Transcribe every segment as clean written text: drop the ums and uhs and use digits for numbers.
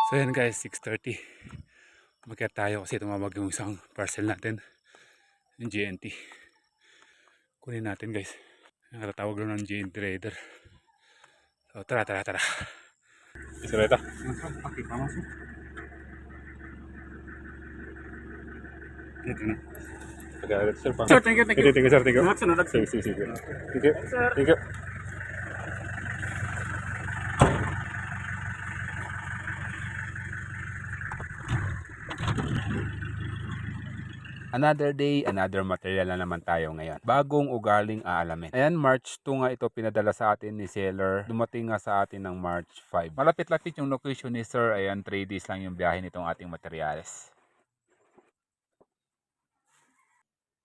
So yan guys, 6:30. Umakyat tayo kasi tumawag yung isang parcel natin, yung GNT. Kunin natin guys. Nakatatawag lang ng GNT Raider. So tara. Isa reta. Pakita mo. Ito na. Sir, thank you. Thank you, sir. Thank you. Sige. Thank you. Another day, another material na naman tayo ngayon. Bagong ugaling aalamin. Ayan, March 2 nga ito pinadala sa atin ni seller. Dumating nga sa atin ng March 5. Malapit-lapit yung location ni sir. Ayan, 3 days lang yung biyahe nitong ating materials.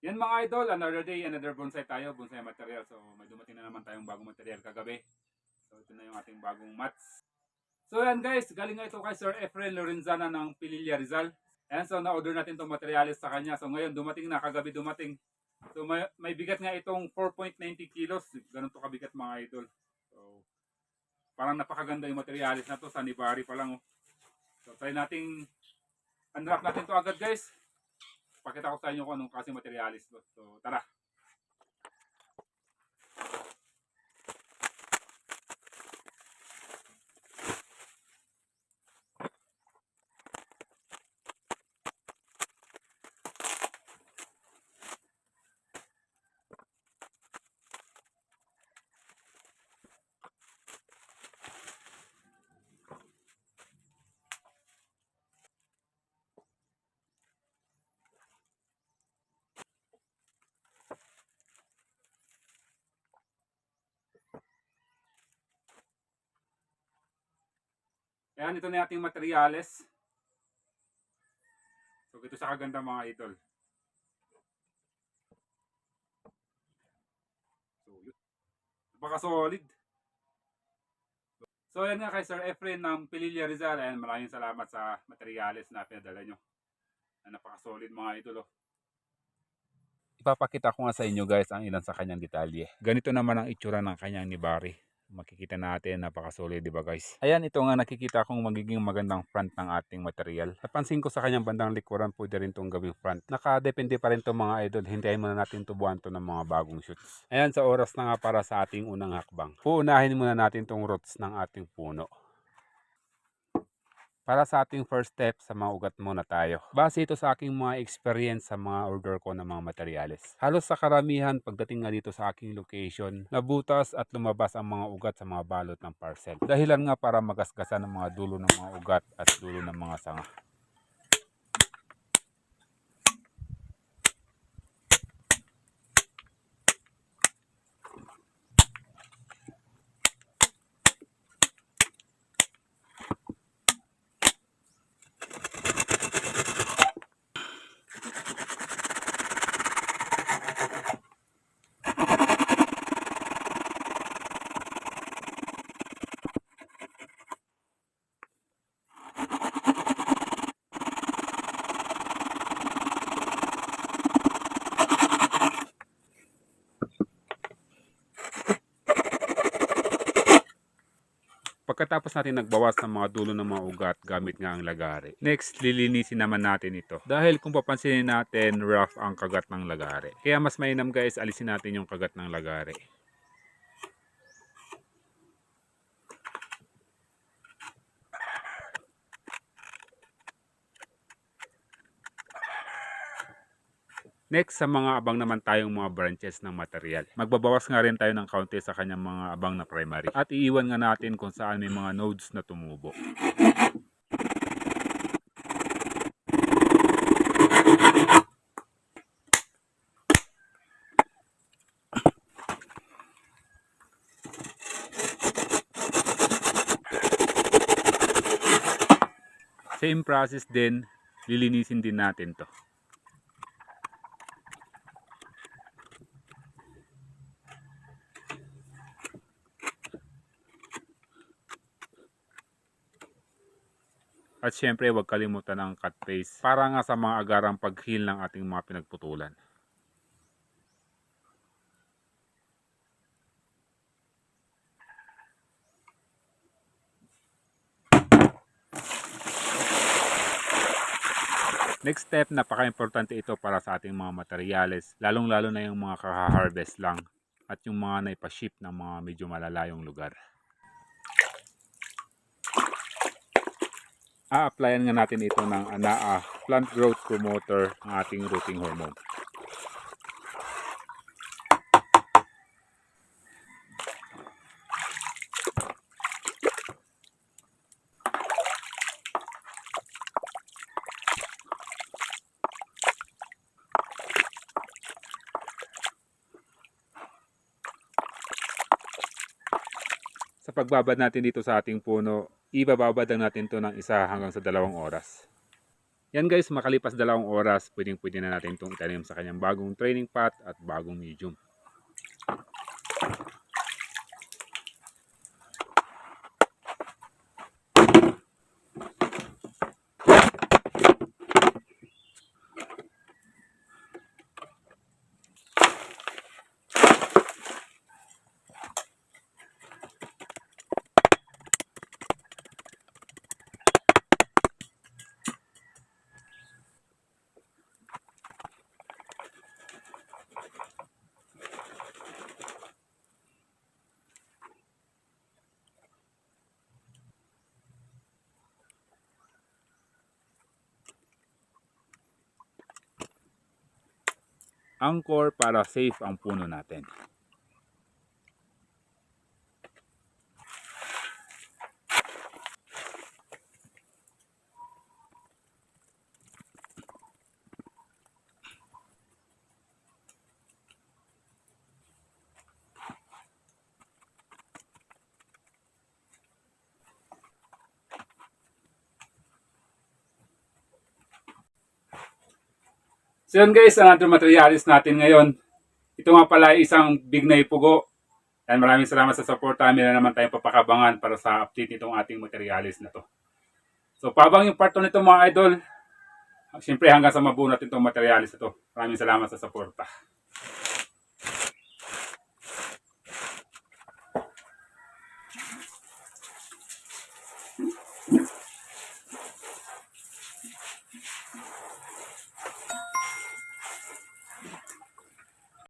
Yan mga idol, another day, another bonsai tayo. Bonsai material. So may dumating na naman tayong bagong material kagabi. So ito na yung ating bagong mats. So yan guys, galing nga ito kay Sir Efren Lorenzana ng Pililla Rizal. Ayan, so na-order natin itong materials sa kanya. So ngayon dumating na, kagabi dumating. So may bigat nga itong 4.90 kilos. Ganun to kabigat mga idol. So parang napakaganda yung materials na to. Sanibari pa lang. Oh. So try nating unwrap natin to agad guys. Pakita ko sa inyo kung anong kasi materials to. So tara. Ayan, ito na ating materials. So ito sa kaganda mga idol. So yun. Napaka-solid. So yan nga kay Sir Efren ng Pililla Rizal. Ayan, maraming salamat sa materials na pinadala nyo. Napaka-solid mga idol. Oh. Ipapakita ko nga sa inyo guys ang ilan sa kanyang detalye. Ganito naman ang itsura ng kanyang nibari. Makikita natin, napaka-solid, di ba guys? Ayan, ito nga nakikita kong magiging magandang front ng ating material. Napansin ko sa kanyang bandang likuran, pwede rin itong gawing front. Nakadepende pa rin itong mga idol. Hintayin muna natin tubuan to ng mga bagong shoots. Ayan, sa oras na nga para sa ating unang hakbang. Uunahin muna natin itong roots ng ating puno. Para sa ating first step, sa mga ugat muna tayo. Base ito sa aking mga experience sa mga order ko ng mga materyales. Halos sa karamihan, pagdating nga dito sa aking location, nabutas at lumabas ang mga ugat sa mga balot ng parcel. Dahilan nga para magasgasan ang mga dulo ng mga ugat at dulo ng mga sanga. Pagkatapos natin nagbawas ng mga dulo ng mga ugat gamit nga ang lagare. Next, lilinisin naman natin ito. Dahil kung papansinin natin, rough ang kagat ng lagare. Kaya mas mainam guys, alisin natin yung kagat ng lagare. Next, sa mga abang naman tayong mga branches ng material. Magbabawas nga rin tayo ng kaunti sa kanyang mga abang na primary. At iiwan nga natin kung saan may mga nodes na tumubo. Same process din, lilinisin din natin to. At syempre, huwag kalimutan ang cut paste para nga sa mga agarang pag-heal ng ating mga pinagputulan. Next step, napaka-importante ito para sa ating mga materyales, lalong-lalo na yung mga kaka-harvest lang at yung mga naipa-ship ng mga medyo malalayong lugar. A-applyan nga natin ito ng ANAA, Plant Growth Promoter, ang ating rooting hormone. Sa pagbabad natin dito sa ating puno, ibababad lang natin to ng 1 hanggang sa 2 oras. Yan guys, makalipas 2 oras, pwede na natin itong itanim sa kanyang bagong training pot at bagong medium. Anchor para safe ang puno natin. So yun guys, ang ating materialis natin ngayon. Ito nga pala isang big na ipugo. And maraming salamat sa support. Kami na naman tayong papakabangan para sa update nitong ating materialis na to. So pabang yung part 2 nito mga idol. Siyempre hanggang sa mabuo natin itong materialis na to. Maraming salamat sa suporta.